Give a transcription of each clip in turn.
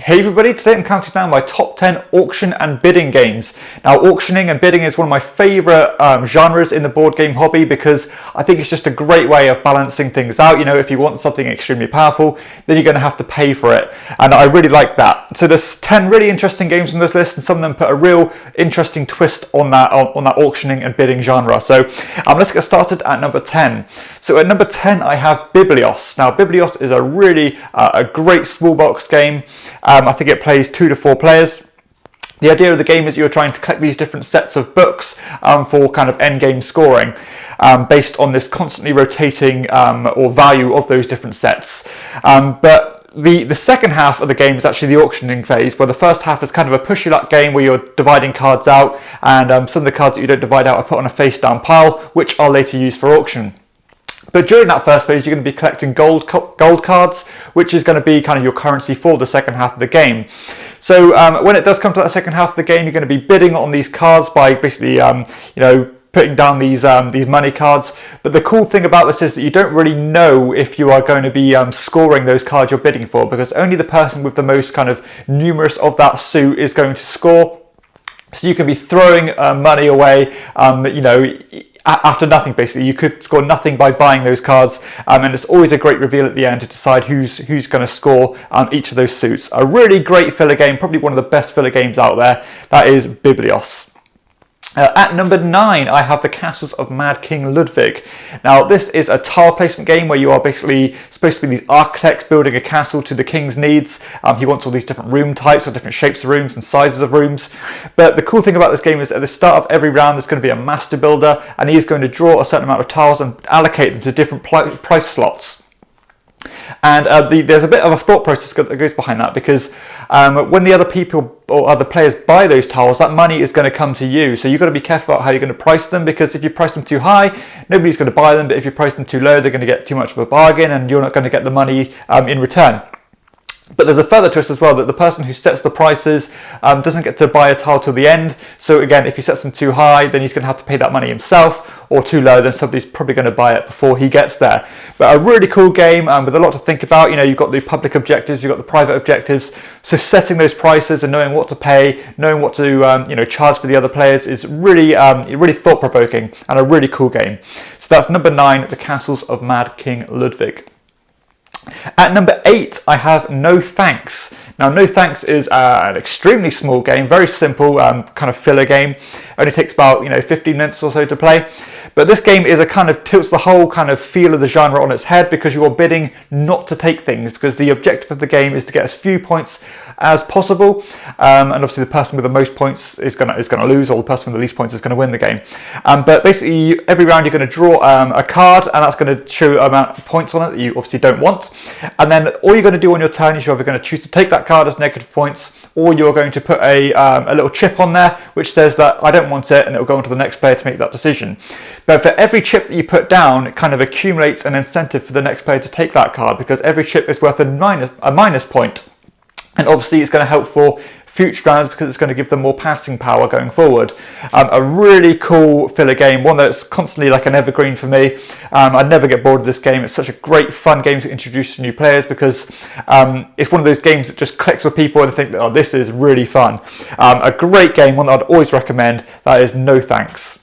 Hey everybody, today I'm counting down my top 10 auction and bidding games. Now auctioning and bidding is one of my favourite genres in the board game hobby because I think it's just a great way of balancing things out. You know, if you want something extremely powerful, then you're going to have to pay for it. And I really like that. So there's 10 really interesting games on this list, and some of them put a real interesting twist on that auctioning and bidding genre. So let's get started at number 10. So at number 10 I have Biblios. Now Biblios is a really a great small box game. I think it plays 2 to 4 players. The idea of the game is you're trying to collect these different sets of books for kind of end game scoring based on this constantly rotating or value of those different sets. But the second half of the game is actually the auctioning phase, where the first half is kind of a push your luck game where you're dividing cards out, and some of the cards that you don't divide out are put on a face down pile, which are later used for auction. But during that first phase, you're going to be collecting gold cards, which is going to be kind of your currency for the second half of the game. So when it does come to that second half of the game, you're going to be bidding on these cards by basically, putting down these money cards. But the cool thing about this is that you don't really know if you are going to be scoring those cards you're bidding for, because only the person with the most kind of numerous of that suit is going to score. So you can be throwing money away, after nothing. Basically, you could score nothing by buying those cards, and it's always a great reveal at the end to decide who's going to score each of those suits. A really great filler game, probably one of the best filler games out there. That is Biblios. At number 9, I have the Castles of Mad King Ludwig. Now, this is a tile placement game where you are basically supposed to be these architects building a castle to the king's needs. He wants all these different room types, or different shapes of rooms and sizes of rooms. But the cool thing about this game is at the start of every round, there's going to be a master builder, and he is going to draw a certain amount of tiles and allocate them to different price slots. And there's a bit of a thought process that goes behind that, because when the other people or other players buy those tiles, that money is going to come to you. So you've got to be careful about how you're going to price them, because if you price them too high, nobody's going to buy them. But if you price them too low, they're going to get too much of a bargain, and you're not going to get the money in return. But there's a further twist as well, that the person who sets the prices doesn't get to buy a tile till the end. So again, if he sets them too high, then he's going to have to pay that money himself, or too low, then somebody's probably going to buy it before he gets there. But a really cool game with a lot to think about. You know, you've got the public objectives, you've got the private objectives. So setting those prices and knowing what to pay, knowing what to charge for the other players is really really thought-provoking and a really cool game. So that's number 9, the Castles of Mad King Ludwig. At number 8, I have No Thanks. Now, No Thanks is an extremely small game, very simple kind of filler game. Only takes about 15 minutes or so to play. But this game is tilts the whole kind of feel of the genre on its head, because you are bidding not to take things, because the objective of the game is to get as few points as possible, and obviously the person with the most points is going to lose, or the person with the least points is going to win the game. But basically, every round you're going to draw a card, and that's going to show an amount of points on it that you obviously don't want. And then all you're going to do on your turn is you're either going to choose to take that card as negative points, or you're going to put a little chip on there which says that I don't want it, and it will go on to the next player to make that decision. But for every chip that you put down, it kind of accumulates an incentive for the next player to take that card, because every chip is worth a minus point. And obviously it's going to help for future rounds, because it's going to give them more passing power going forward. A really cool filler game, one that's constantly like an evergreen for me. I never get bored of this game. It's such a great fun game to introduce to new players, because it's one of those games that just clicks with people and they think that, oh, this is really fun. A great game, one that I'd always recommend. That is No Thanks.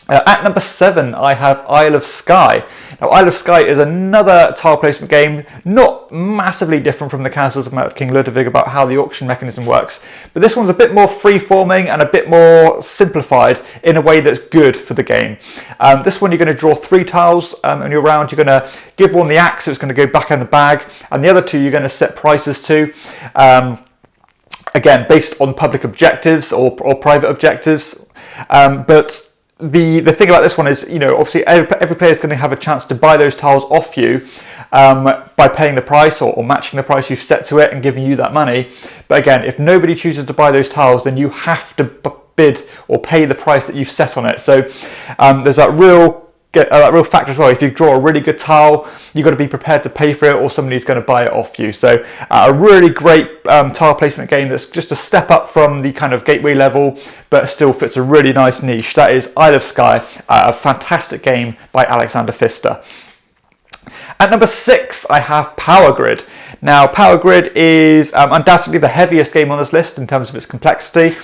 At number 7, I have Isle of Skye. Now, Isle of Skye is another tile placement game, not massively different from the Castles of Mad King Ludwig about how the auction mechanism works, but this one's a bit more free-forming and a bit more simplified in a way that's good for the game. This one, you're going to draw 3 tiles on your round. You're going to give one the axe, so it's going to go back in the bag, and the other 2 you're going to set prices to. Again, based on public objectives or private objectives, but the thing about this one is, obviously every player is going to have a chance to buy those tiles off you by paying the price or matching the price you've set to it and giving you that money. But again, if nobody chooses to buy those tiles, then you have to bid or pay the price that you've set on it. So there's that real factor as well. If you draw a really good tile, you've got to be prepared to pay for it, or somebody's going to buy it off you. So a really great tile placement game that's just a step up from the kind of gateway level, but still fits a really nice niche. That is Isle of Skye, a fantastic game by Alexander Pfister. At number 6, I have Power Grid. Now, Power Grid is undoubtedly the heaviest game on this list in terms of its complexity.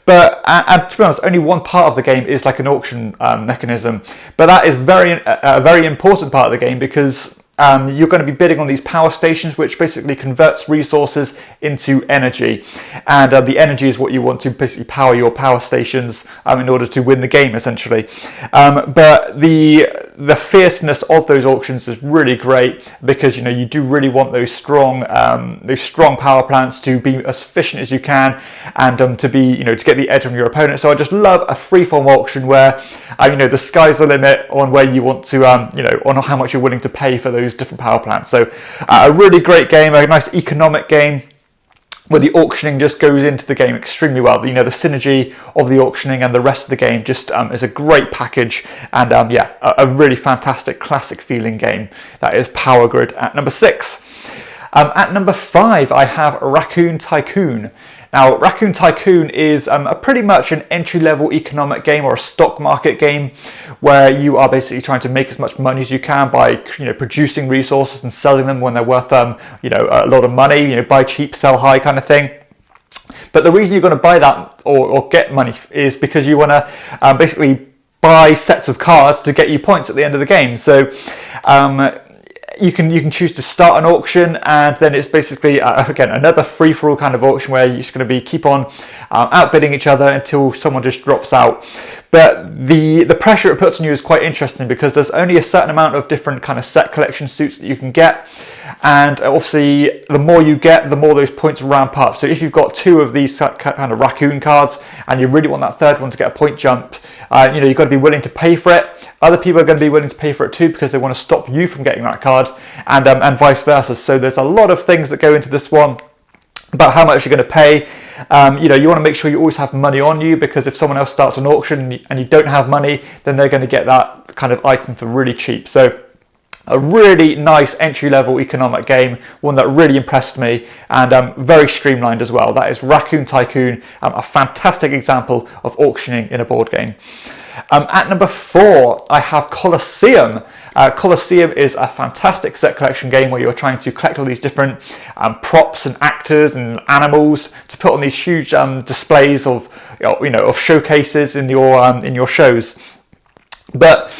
But and to be honest, only one part of the game is like an auction mechanism. But that is a very important part of the game, because you're going to be bidding on these power stations, which basically converts resources into energy. And the energy is what you want to basically power your power stations in order to win the game, essentially. But the fierceness of those auctions is really great, because you do really want those strong power plants to be as efficient as you can, and to be to get the edge on your opponent. So I just love a freeform auction where the sky's the limit on where you want to on how much you're willing to pay for those different power plants. So a really great game, a nice economic game, where the auctioning just goes into the game extremely well. The synergy of the auctioning and the rest of the game just is a great package, and a really fantastic classic feeling game. That is Power Grid at number 6. At number 5, I have Raccoon Tycoon. Now, Raccoon Tycoon is pretty much an entry-level economic game, or a stock market game, where you are basically trying to make as much money as you can by producing resources and selling them when they're worth a lot of money. Buy cheap, sell high kind of thing. But the reason you're going to buy that or get money is because you want to basically buy sets of cards to get you points at the end of the game. So you can choose to start an auction, and then it's basically again another free-for-all kind of auction where you're just going to keep on outbidding each other until someone just drops out. But the pressure it puts on you is quite interesting, because there's only a certain amount of different kind of set collection suits that you can get, and obviously the more you get, the more those points ramp up. So if you've got 2 of these kind of raccoon cards and you really want that third one to get a point jump, you've got to be willing to pay for it. Other people are going to be willing to pay for it too, because they want to stop you from getting that card, and vice versa. So there's a lot of things that go into this one about how much you're going to pay. You want to make sure you always have money on you, because if someone else starts an auction and you don't have money, then they're going to get that kind of item for really cheap. So a really nice entry-level economic game, one that really impressed me, and very streamlined as well. That is Raccoon Tycoon, a fantastic example of auctioning in a board game. At number 4, I have Colosseum. Colosseum is a fantastic set collection game where you're trying to collect all these different props and actors and animals to put on these huge displays of showcases in your shows. But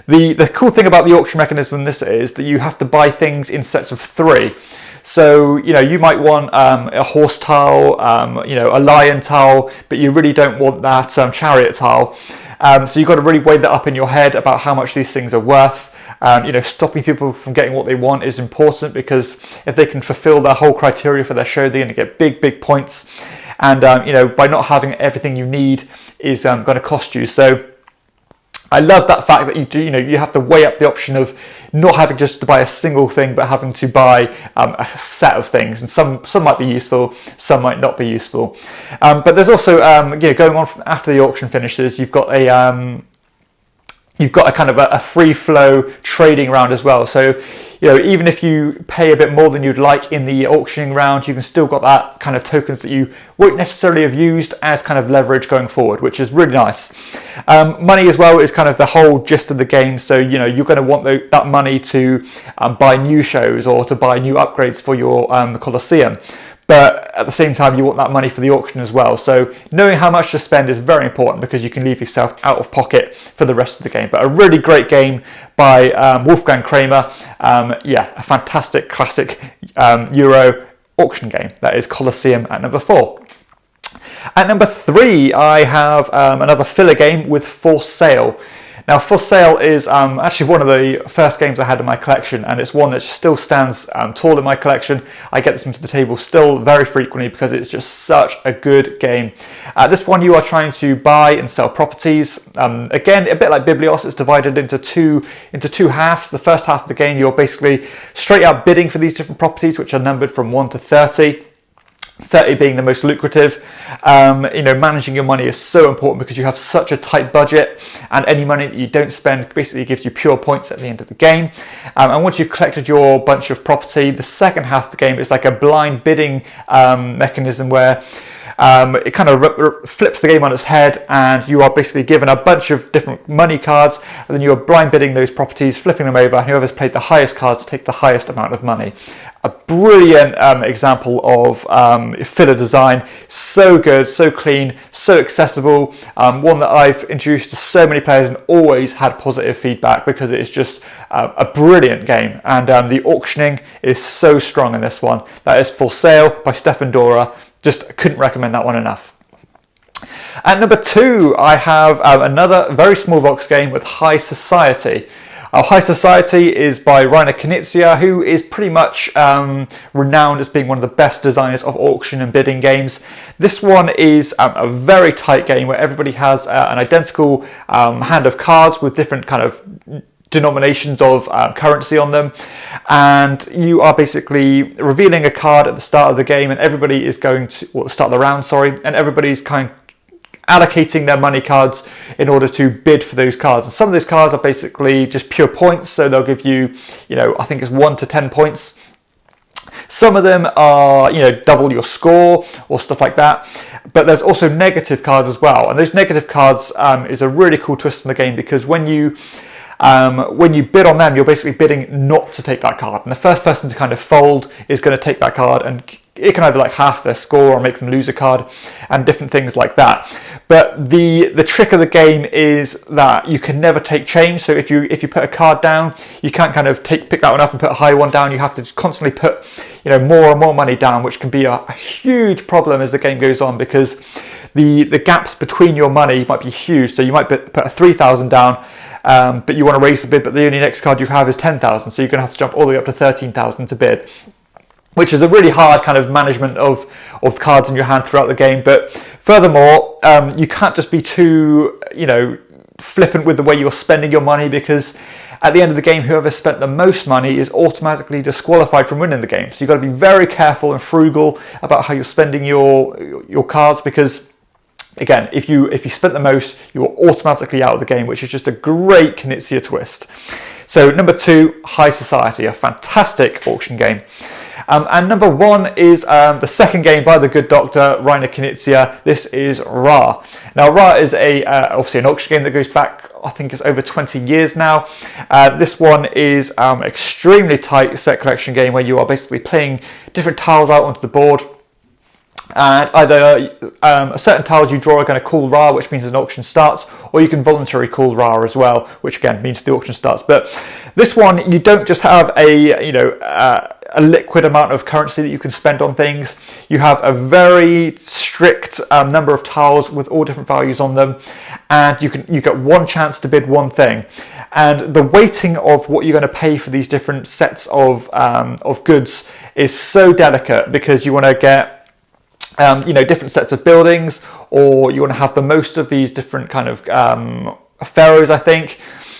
the cool thing about the auction mechanism in this is that you have to buy things in sets of 3. So you might want a horse tile, a lion tile, but you really don't want that chariot tile. So you've got to really weigh that up in your head about how much these things are worth. Stopping people from getting what they want is important, because if they can fulfill their whole criteria for their show, they're going to get big points. And by not having everything you need is going to cost you. So I love that fact that you have to weigh up the option of not having just to buy a single thing, but having to buy a set of things, and some might be useful, some might not be useful. But there's also going on after the auction finishes, you've got a kind of a free flow trading round as well. So even if you pay a bit more than you'd like in the auctioning round, you can still got that kind of tokens that you won't necessarily have used as kind of leverage going forward, which is really nice. Money as well is kind of the whole gist of the game. So you're going to want that money to buy new shows or to buy new upgrades for your Colosseum. But at the same time, you want that money for the auction as well. So knowing how much to spend is very important, because you can leave yourself out of pocket for the rest of the game. But a really great game by Wolfgang Kramer. A fantastic classic Euro auction game. That is Colosseum at number 4. At number 3, I have another filler game with For Sale. Now, For Sale is actually one of the first games I had in my collection, and it's one that still stands tall in my collection. I get this into the table still very frequently because it's just such a good game. This one, you are trying to buy and sell properties. Again, a bit like Biblios, it's divided into two halves. The first half of the game, you're basically straight out bidding for these different properties, which are numbered from 1 to 30. 30 being the most lucrative. Managing your money is so important because you have such a tight budget, and any money that you don't spend basically gives you pure points at the end of the game. And once you've collected your bunch of property, the second half of the game is like a blind bidding mechanism where it kind of flips the game on its head, and you are basically given a bunch of different money cards, and then you are blind bidding those properties, flipping them over, and whoever's played the highest cards take the highest amount of money. a brilliant example of filler design. So good, so clean, so accessible. One that I've introduced to so many players and always had positive feedback because it is just a brilliant game. And the auctioning is so strong in this one. That is For Sale by Stefan Dora. Just couldn't recommend that one enough. At number 2, I have another very small box game with High Society. High Society is by Rainer Knizia, who is pretty much renowned as being one of the best designers of auction and bidding games. This one is a very tight game where everybody has an identical hand of cards with different kind of denominations of currency on them, and you are basically revealing a card at the start of the game, and everybody is going to, well, start the round, sorry, and everybody's kind of allocating their money cards in order to bid for those cards. And some of those cards are basically just pure points, so they'll give you, I think it's 1 to 10 points. Some of them are, double your score or stuff like that. But there's also negative cards as well. And those negative cards is a really cool twist in the game, because when you bid on them, you're basically bidding not to take that card. And the first person to kind of fold is going to take that card, and it can either like half their score or make them lose a card and different things like that. But the trick of the game is that you can never take change. So if you put a card down, you can't kind of pick that one up and put a high one down. You have to just constantly put more and more money down, which can be a huge problem as the game goes on, because the gaps between your money might be huge. So you might put a 3,000 down, but you want to raise the bid, but the only next card you have is 10,000. So you're going to have to jump all the way up to 13,000 to bid, which is a really hard kind of management of cards in your hand throughout the game. But furthermore, you can't just be too, flippant with the way you're spending your money, because at the end of the game, whoever spent the most money is automatically disqualified from winning the game. So you've got to be very careful and frugal about how you're spending your cards, because again, if you spent the most, you're automatically out of the game, which is just a great Knizia twist. So number 2, High Society, a fantastic auction game. And number 1 is the second game by the good doctor, Rainer Knizia. This is Ra. Now, Ra is obviously an auction game that goes back, I think it's over 20 years now. This one is extremely tight set collection game where you are basically playing different tiles out onto the board. And either certain tiles you draw are going to call Ra, which means an auction starts, or you can voluntarily call Ra as well, which again means the auction starts. But this one, you don't just have a liquid amount of currency that you can spend on things. You have a very strict number of tiles with all different values on them, and you get one chance to bid one thing. And the weighting of what you're going to pay for these different sets of goods is so delicate, because you want to get different sets of buildings, or you want to have the most of these different kind of pharaohs, I think.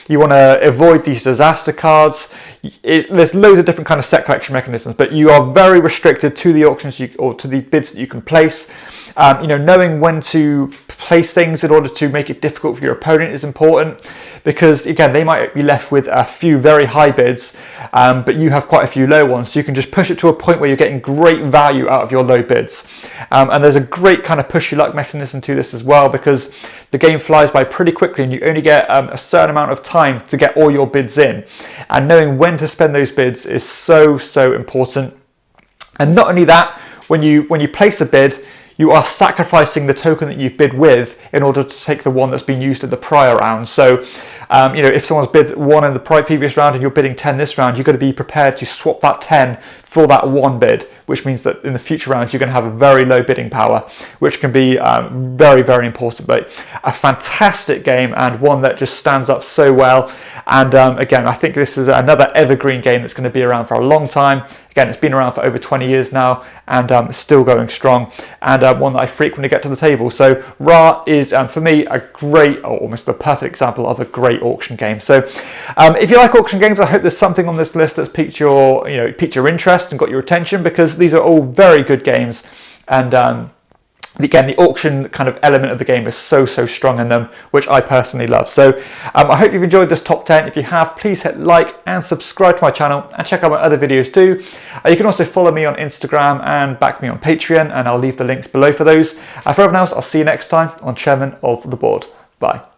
You want to avoid these disaster cards. There's loads of different kind of set collection mechanisms, but you are very restricted to the auctions or to the bids that you can place. Knowing when to place things in order to make it difficult for your opponent is important, because again, they might be left with a few very high bids, but you have quite a few low ones. So you can just push it to a point where you're getting great value out of your low bids. And there's a great kind of push your luck mechanism to this as well, because the game flies by pretty quickly and you only get a certain amount of time to get all your bids in. And knowing when to spend those bids is so, so important. And not only that, when you place a bid, you are sacrificing the token that you've bid with in order to take the one that's been used in the prior round. So, if someone's bid 1 in the previous round and you're bidding 10 this round, you've got to be prepared to swap that 10 for that 1 bid, which means that in the future rounds, you're going to have a very low bidding power, which can be very, very important. But a fantastic game, and one that just stands up so well. And again, I think this is another evergreen game that's going to be around for a long time. Again, it's been around for over 20 years now, and it's still going strong, and one that I frequently get to the table. So Ra is, for me, a great, or almost the perfect example of a great auction game. So if you like auction games, I hope there's something on this list that's piqued your interest and got your attention, because these are all very good games. And again, the auction kind of element of the game is so, so strong in them, which I personally love. So I hope you've enjoyed this top 10. If you have, please hit like and subscribe to my channel, and check out my other videos too. You can also follow me on Instagram and back me on Patreon, and I'll leave the links below for those. For everyone else, I'll see you next time on Chairman of the Board. Bye.